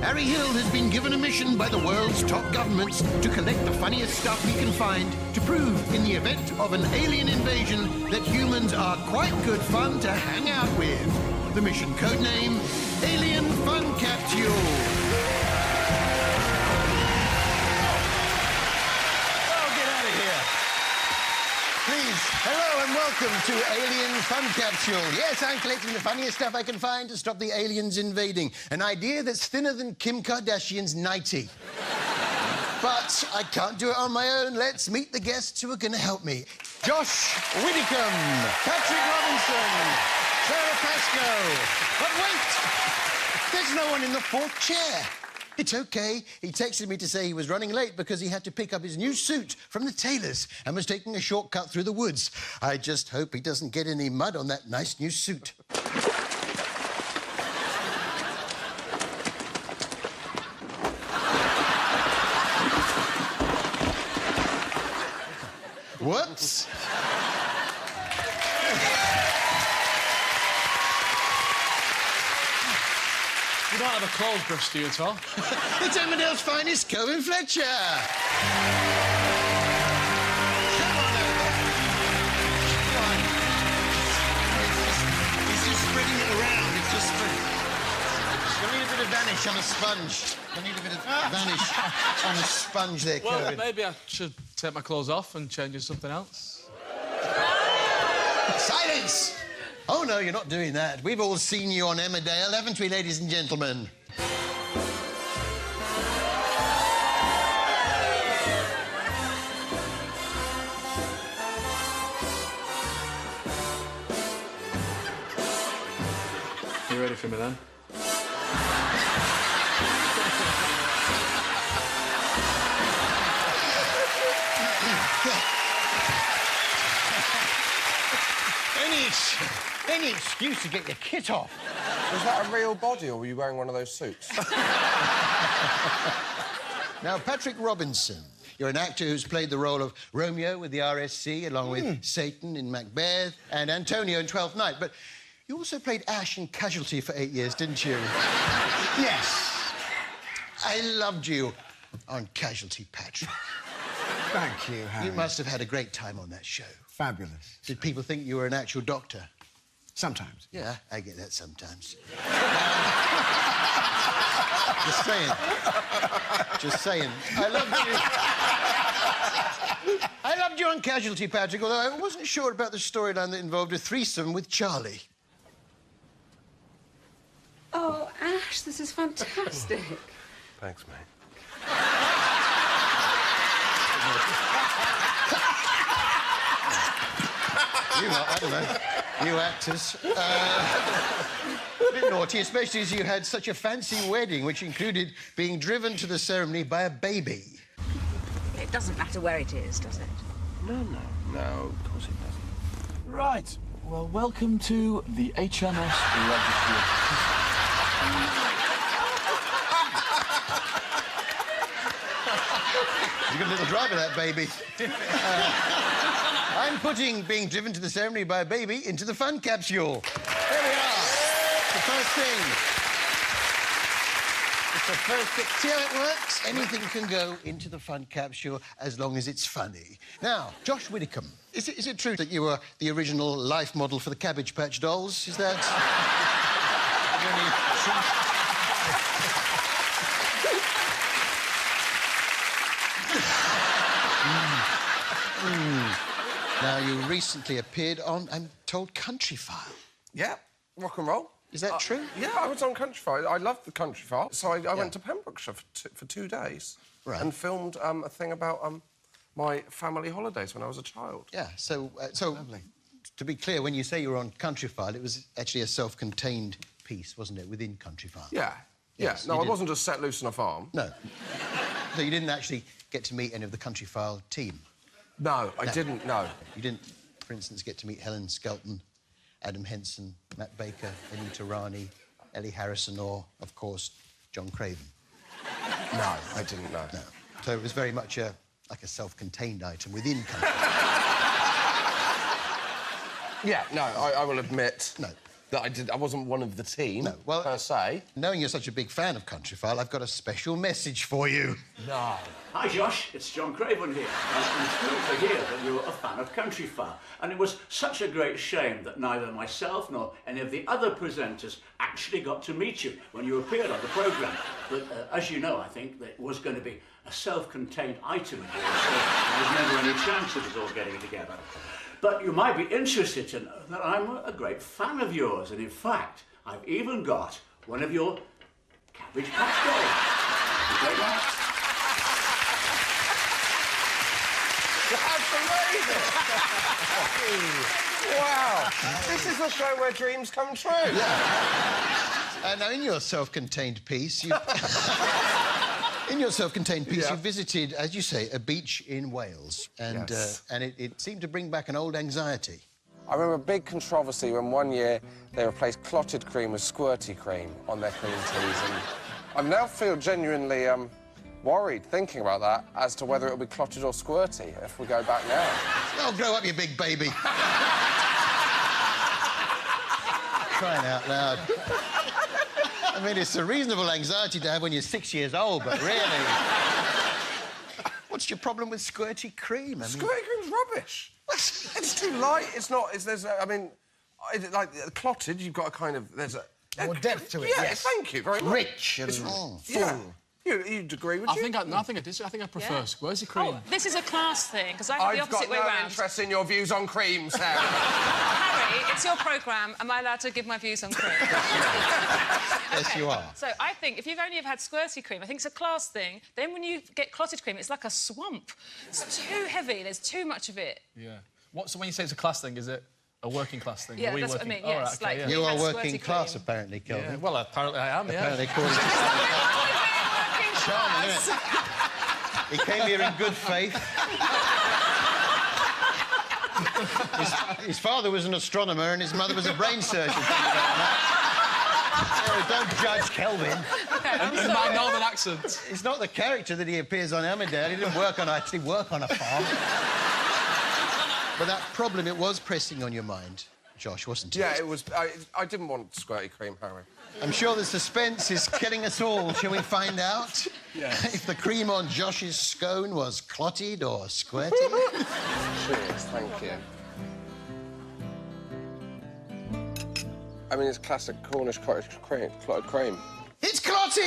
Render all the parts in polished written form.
Harry Hill has been given a mission by the world's top governments to collect the funniest stuff he can find to prove, in the event of an alien invasion, that humans are quite good fun to hang out with. The mission codename, Alien Fun Capsule. Hello and welcome to Alien Fun Capsule. Yes, I'm collecting the funniest stuff I can find to stop the aliens invading. An idea that's thinner than Kim Kardashian's nightie. But I can't do it on my own. Let's meet the guests who are going to help me. Josh Widdicombe, Patrick Robinson, Sara Pascoe. But wait! There's no one in the fourth chair. It's OK. He texted me to say he was running late because he had to pick up his new suit from the tailor's and was taking a shortcut through the woods. I just hope he doesn't get any mud on that nice new suit. Whoops. You don't have a clothes brush, do you, at all? It's Emmerdale's finest, Kelvin Fletcher. Come on over. Come on. He's just spreading it around. It's just spreading. I need a bit of vanish on a sponge. I need a bit of vanish on a sponge there, Well, Kelvin. maybe I should take my clothes off and change into something else. Silence! Oh, no, you're not doing that. We've all seen you on Emmerdale, haven't we, ladies and gentlemen? You ready for me, then? Any excuse to get your kit off. Was that a real body, or were you wearing one of those suits? Now, Patrick Robinson, you're an actor who's played the role of Romeo with the RSC, along with Satan in Macbeth and Antonio in Twelfth Night. But you also played Ash in Casualty for 8 years, didn't you? Yes. I loved you on Casualty, Patrick. Thank you, Harry. You must have had a great time on that show. Fabulous. Did people think you were an actual doctor? Sometimes. Yeah, I get that sometimes. Just saying. Just saying. I loved you on Casualty, Patrick, although I wasn't sure about the storyline that involved a threesome with Charlie. Oh, Ash, this is fantastic. Thanks, mate. You lot, I don't know. You actors. A bit naughty, especially as you had such a fancy wedding, which included being driven to the ceremony by a baby. It doesn't matter where it is, does it? No, of course it doesn't. Right. Well, welcome to the HMS Registry. You got a little drive of that baby. I'm putting being driven to the ceremony by a baby into the fun capsule. There we are. The first thing. It's the first thing. See how it works? Anything can go into the fun capsule as long as it's funny. Now, Josh Widdicombe, is it true that you were the original life model for the Cabbage Patch Dolls? Is that... any truth? Now, you recently appeared on, I'm told, Country File. Yeah, rock and roll. Is that true? Yeah, I was on Country File. I loved the Country File, so I went to Pembrokeshire for 2 days and filmed a thing about my family holidays when I was a child. Yeah, so to be clear, when you say you were on Country File, it was actually a self-contained piece, wasn't it, within Country File? Yeah. Yes, No, I wasn't just set loose on a farm. No. So you didn't actually get to meet any of the Country File team? No, I didn't, no. You didn't, for instance, get to meet Helen Skelton, Adam Henson, Matt Baker, Anita Rani, Ellie Harrison, or, of course, John Craven? No, I didn't, no. No. So it was very much like a self-contained item within Country. Yeah, no, I will admit... No. that I wasn't one of the team, well, per se. Knowing you're such a big fan of Countryfile, I've got a special message for you. No. Hi, Josh. It's John Craven here. And it's good to hear that you're a fan of Countryfile. And it was such a great shame that neither myself nor any of the other presenters actually got to meet you when you appeared on the programme. But as you know, I think that it was going to be a self-contained item of yours, so there was never any chance of us all getting together. But you might be interested to know that I'm a great fan of yours, and in fact, I've even got one of your cabbage patch dolls. You take that? That's amazing! Wow! This is the show where dreams come true. Yeah. Now, in your self-contained piece, you... you visited, as you say, a beach in Wales, and it seemed to bring back an old anxiety. I remember a big controversy when one year they replaced clotted cream with squirty cream on their cream teas, and I now feel genuinely worried thinking about that as to whether it'll be clotted or squirty if we go back now. Oh, grow up, you big baby. Crying out loud. I mean, it's a reasonable anxiety to have when you're 6 years old, but really... What's your problem with squirty cream? I mean... Squirty cream's rubbish. It's too light. It's not... like, clotted, you've got a kind of... There's a... More depth to it, yeah, yes. Thank you very much. Rich and full. Yeah. You'd agree, would you? I think I prefer squirty cream. Oh, this is a class thing, because I have the opposite way I've got no round. interest in your views on cream, Sarah. Harry, it's your programme. Am I allowed to give my views on cream? Yes, you are. So I think if you've only ever had squirty cream, I think it's a class thing. Then when you get clotted cream, it's like a swamp. It's too heavy. There's too much of it. Yeah. So when you say it's a class thing, is it a working class thing? Yeah, that's what I mean, yes. Right, okay, like, You are had working squirty class, cream. apparently, Kelvin. Yeah, well, apparently I am, yeah. Apparently, according to... Charming, isn't it? He came here in good faith. His father was an astronomer and his mother was a brain surgeon. Oh, don't judge Kelvin. In my northern accent. It's not the character that he appears on Emmerdale. He didn't actually work on a farm. But that problem, it was pressing on your mind, Josh, wasn't it? Yeah, it was... I didn't want squirty cream, Harry. I'm sure the suspense is killing us all. Shall we find out? Yes. If the cream on Josh's scone was clotted or squirty? Cheers, thank you. I mean, it's classic Cornish cottage cream, clotted cream. It's clotted!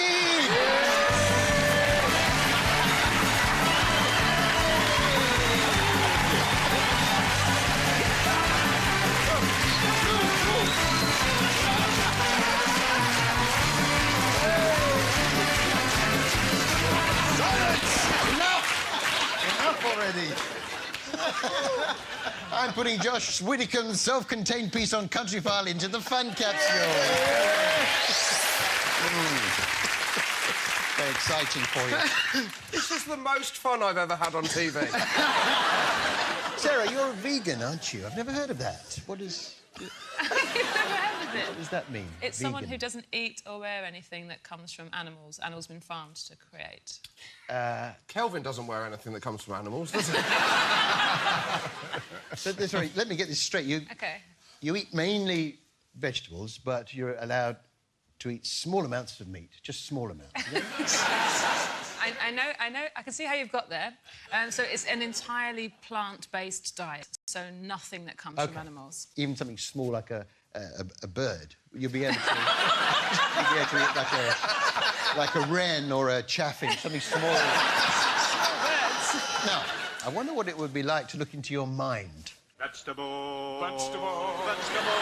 Enough already. I'm putting Josh Widdicombe's self-contained piece on Countryfile into the fun capsule. Very exciting for you. This is the most fun I've ever had on TV. Sarah, you're a vegan, aren't you? I've never heard of that. What is... You've never heard of it? What does that mean? It's vegan? someone who doesn't eat or wear anything that comes from animals. Animals been farmed to create. Kelvin doesn't wear anything that comes from animals, does he? Sorry, let me get this straight. You eat mainly vegetables, but you're allowed to eat small amounts of meat, just small amounts. I know. I can see how you've got there. So it's an entirely plant-based diet, so nothing that comes from animals. Even something small like a bird, you'll be able to, eat like a wren or a chaffinch, something small. Now, I wonder what it would be like to look into your mind. Vegetable. Vegetable. Vegetable.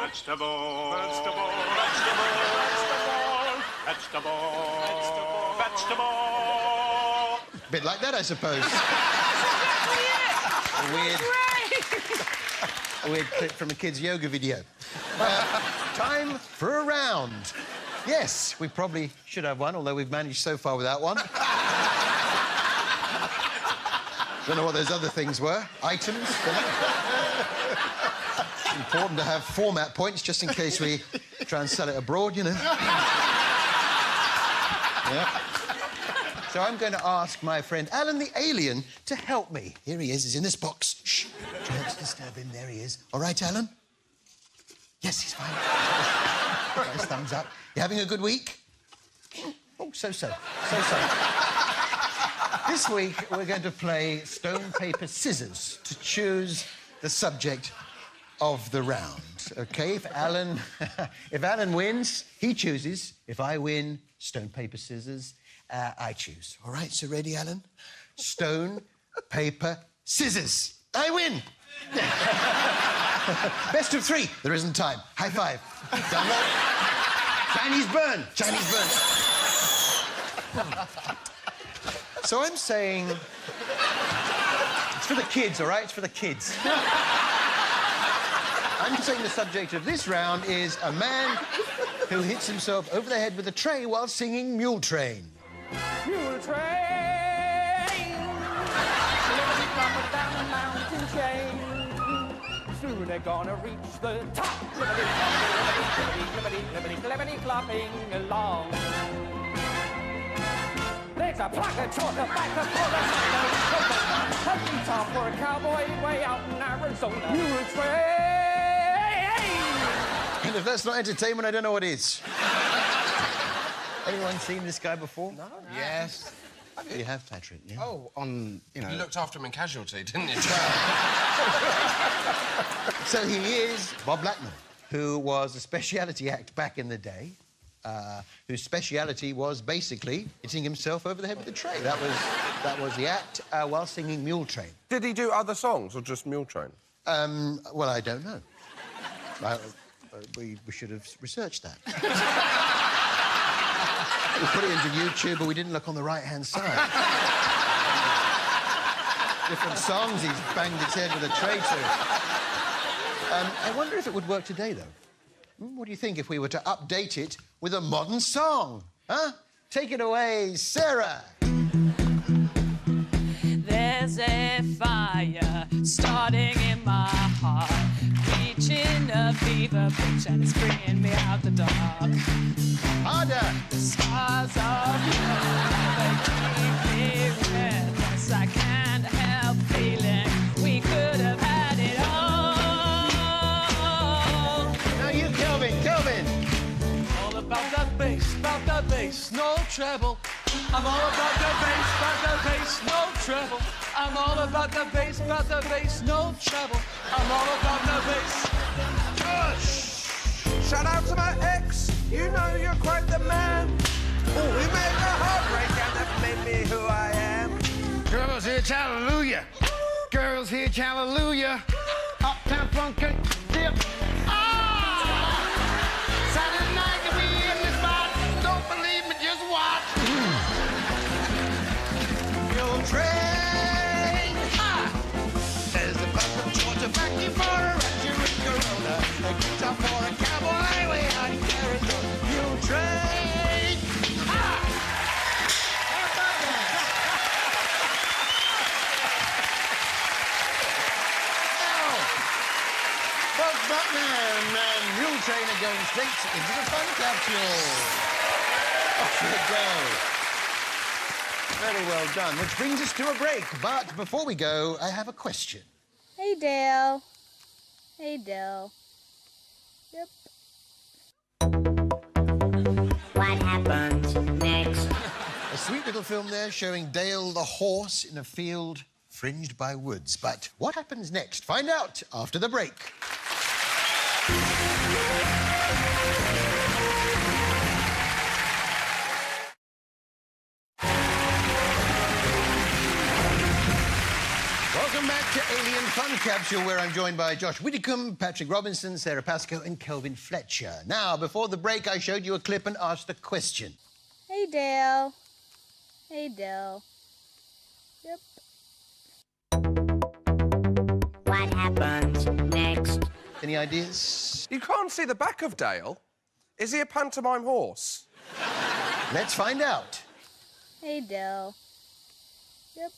Vegetable. Vegetable. Vegetable. Vegetable. Vegetable. A bit like that, I suppose. A weird clip from a kid's yoga video. Time for a round. Yes, we probably should have one, although we've managed so far without one. Don't know what those other things were. Items. It's important to have format points just in case we try and sell it abroad, you know. Yeah. So I'm going to ask my friend Alan the Alien to help me. Here he is. He's in this box. Shh. Try not to disturb him. There he is. All right, Alan? Yes, he's fine. Nice thumbs up. You having a good week? Oh, so-so. So-so. This week, we're going to play stone, paper, scissors to choose the subject of the round, OK? If Alan wins, he chooses. If I win, stone, paper, scissors, I choose. All right, so ready, Alan? Stone, paper, scissors. I win! Best of three. There isn't time. High five. Down low. Chinese burn. Chinese burn. So I'm saying... It's for the kids, all right? It's for the kids. I'm saying the subject of this round is a man who hits himself over the head with a tray while singing Mule Train. Mule train, down the mountain chain. Soon they're gonna reach the top. Clopping along. There's a plaque toward the back of a top for a cowboy way out in Arizona. Mule train. And if that's not entertainment, I don't know what is. Anyone seen this guy before? No. Yes. You have, Patrick, yeah? Oh, on, you know... You looked after him in Casualty, didn't you? So he is Bob Blackman, who was a speciality act back in the day, whose speciality was basically hitting himself over the head with a tray. That was the act while singing Mule Train. Did he do other songs or just Mule Train? Well, I don't know. We should have researched that. We put it into YouTube, but we didn't look on the right-hand side. Different songs he's banged his head with a tray to. I wonder if it would work today, though. What do you think if we were to update it with a modern song? Huh? Take it away, Sara. There's a fire starting in my heart, reaching a fever pitch, and it's bringing me out the dark. Harder. The scars of love, they keep me restless. I can't help feeling we could have had it all. Now you, Kelvin. All about the bass, no treble. I'm all about the bass, no treble. I'm all about the bass, no treble. I'm all about the bass. Shout out to my ex. You know you're quite the man. Oh, we made the heartbreak and that made me who I am. Girls here, hallelujah. Girls here, hallelujah. Uptown funk, dip. Saturday night, we in the spot. Don't believe me, just watch. Mule Train. There's a bus from Georgia, Mackie for a Rancher in Corona, a guitar for a cowboy way out in Arizona. Mule Train. Bob Blackman and Mule Train are going straight into the fun capsule. Off you go. Very well done, which brings us to a break. But before we go, I have a question. Hey, Dale. Hey, Dale. Yep. What happens next? A sweet little film there showing Dale the horse in a field fringed by woods. But what happens next? Find out after the break. Welcome back to Alien Fun Capsule, where I'm joined by Josh Widdicombe, Patrick Robinson, Sara Pascoe and Kelvin Fletcher. Now, before the break, I showed you a clip and asked a question. Hey, Dale. Hey, Dale. Yep. What happens next? Any ideas? You can't see the back of Dale. Is he a pantomime horse? Let's find out. Hey, Dale. Yep.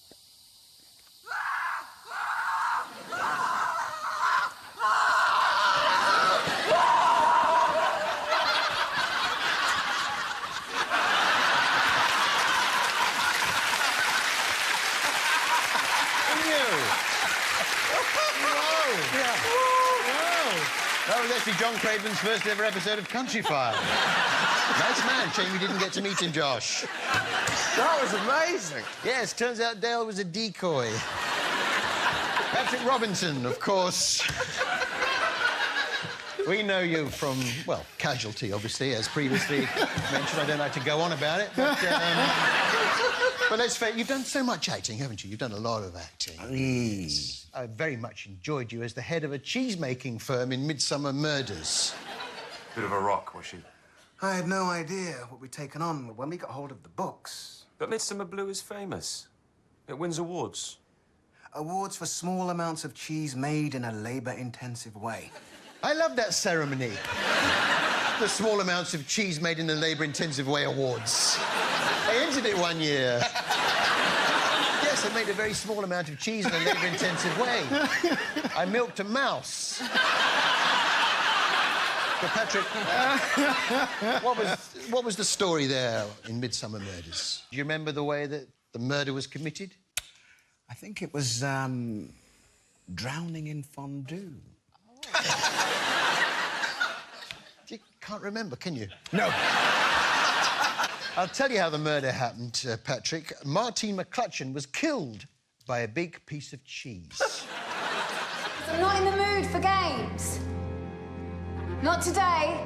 especially John Craven's first ever episode of Country Fire. Nice man. Shame you didn't get to meet him, Josh. That was amazing. Yes, turns out Dale was a decoy. Patrick Robinson, of course. We know you from, well, Casualty, obviously, as previously mentioned. I don't like to go on about it, but let's face it, you've done so much acting, haven't you? You've done a lot of acting. Yes. I very much enjoyed you as the head of a cheese-making firm in Midsummer Murders. Bit of a rock, was she? I had no idea what we'd taken on when we got hold of the books. But Midsummer Blue is famous. It wins awards. Awards for small amounts of cheese made in a labour-intensive way. I love that ceremony. The small amounts of cheese made in a labour-intensive way awards. I entered it one year. Yes, I made a very small amount of cheese in a labour-intensive way. I milked a mouse. But Patrick, what was the story there in Midsummer Murders? Do you remember the way that the murder was committed? I think it was, drowning in fondue. You can't remember, can you? No. I'll tell you how the murder happened, Patrick. Martine McClutchan was killed by a big piece of cheese. I'm not in the mood for games. Not today.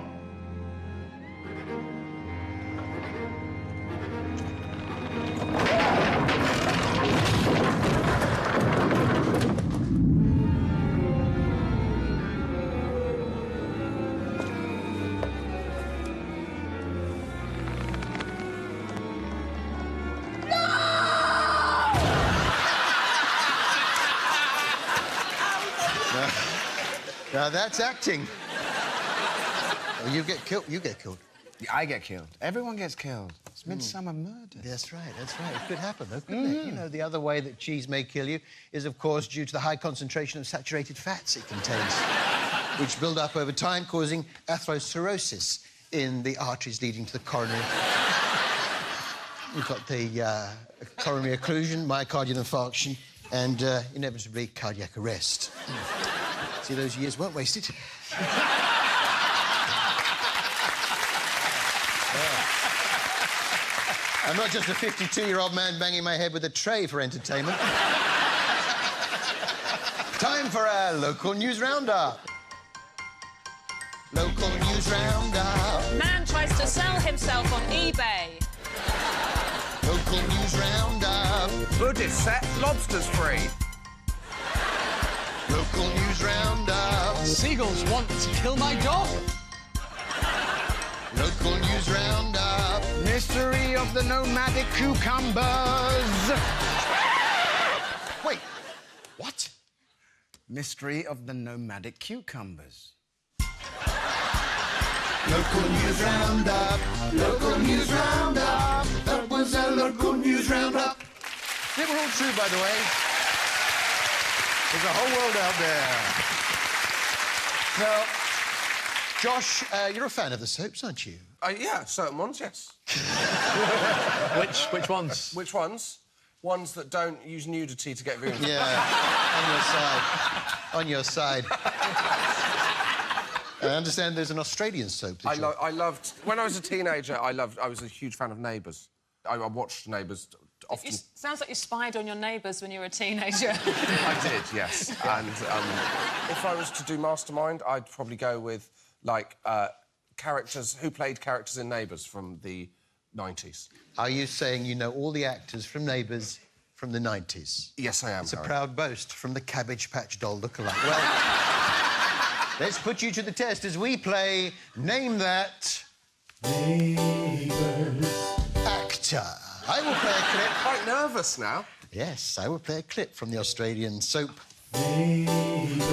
Now that's acting. Well, you get killed. You get killed. I get killed. Everyone gets killed. It's Midsummer Murder. That's right, that's right. It could happen, though, couldn't it? You know, the other way that cheese may kill you is, of course, due to the high concentration of saturated fats it contains, which build up over time, causing atherosclerosis in the arteries leading to the coronary. You've got the coronary occlusion, myocardial infarction, and inevitably cardiac arrest. See, those years weren't wasted. I'm not just a 52-year-old man banging my head with a tray for entertainment. Time for our local news roundup. Local news roundup. Man tries to sell himself on eBay. Local news roundup. Buddhist set lobsters free. Local news roundup. Seagulls want to kill my dog. Local news roundup. Mystery of the nomadic cucumbers. Wait, what? Mystery of the nomadic cucumbers. Local news roundup. Local news roundup. That was a local news roundup. They were all true, by the way. There's a whole world out there. Now, Josh, you're a fan of the soaps, aren't you? Yeah, certain ones, yes. Which ones? Which ones? Ones that don't use nudity to get viewing. Yeah, on your side. On your side. I understand there's an Australian soap that I loved... When I was a teenager, I was a huge fan of Neighbours. I watched Neighbours often. Sounds like you spied on your neighbours when you were a teenager. I did, yes. And if I was to do Mastermind, I'd probably go with, like, characters who played characters in Neighbours from the 90s. Are you saying you know all the actors from Neighbours from the 90s? Yes, I am. It's a proud boast from the Cabbage Patch Doll lookalike. Well, let's put you to the test as we play Name That... Neighbours... Actor. I will play a clip... Quite nervous now. Yes, I will play a clip from the Australian soap... Neighbours.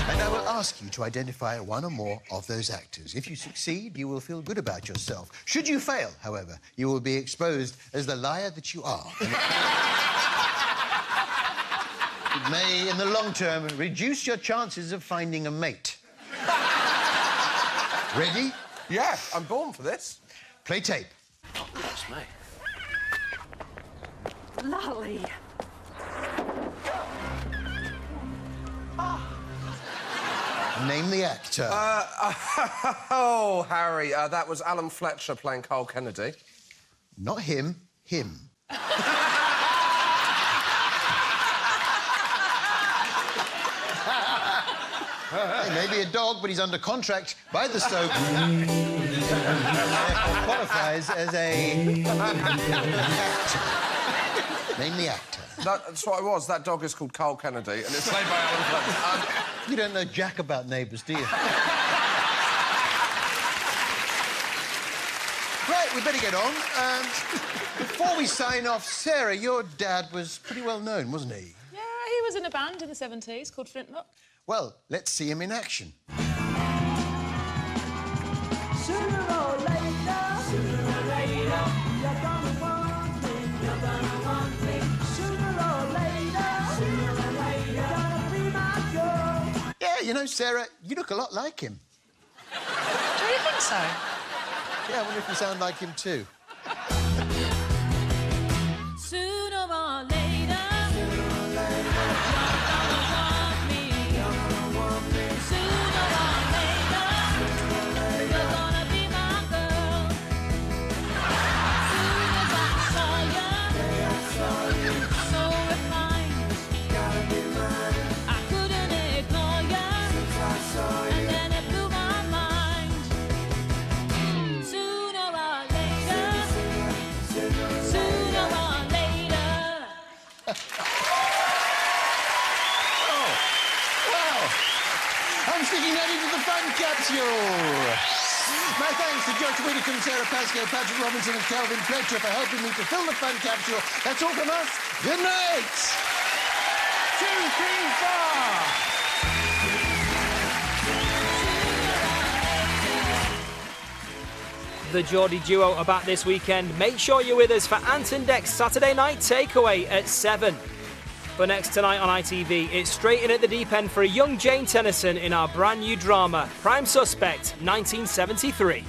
And I will ask you to identify one or more of those actors. If you succeed, you will feel good about yourself. Should you fail, however, you will be exposed as the liar that you are. It may, in the long term, reduce your chances of finding a mate. Ready? Yeah, I'm born for this. Play tape. Oh, goodness me. Lolly. Name the actor. Oh, Harry, that was Alan Fletcher playing Carl Kennedy. Not him, him. Hey, maybe a dog, but he's under contract by the soap. And therefore qualifies as a actor. Name the actor. That's what it was. That dog is called Carl Kennedy, and it's played by Alan Fletcher. You don't know jack about Neighbours, do you? Right, we better get on. Before we sign off, Sarah, your dad was pretty well known, wasn't he? Yeah, he was in a band in the 70s called Flintlock. Well, let's see him in action. Sooner or later, you're gonna want me. You're gonna want me. Sooner or later, you're gonna be my girl. Yeah, you know, Sarah, you look a lot like him. Do you think so? Yeah, I wonder if you sound like him too. Sooner or later, I'm sticking that into the fun capsule. My thanks to Josh Widdicombe, Sara, Pascoe, Patrick Robinson and Kelvin Fletcher for helping me to fill the fun capsule. That's all from us. Good night. 2, 3, 4. The Geordie duo are back this weekend. Make sure you're with us for Ant and Dec's Saturday Night Takeaway at 7. But next tonight on ITV, it's straight in at the deep end for a young Jane Tennyson in our brand new drama, Prime Suspect, 1973.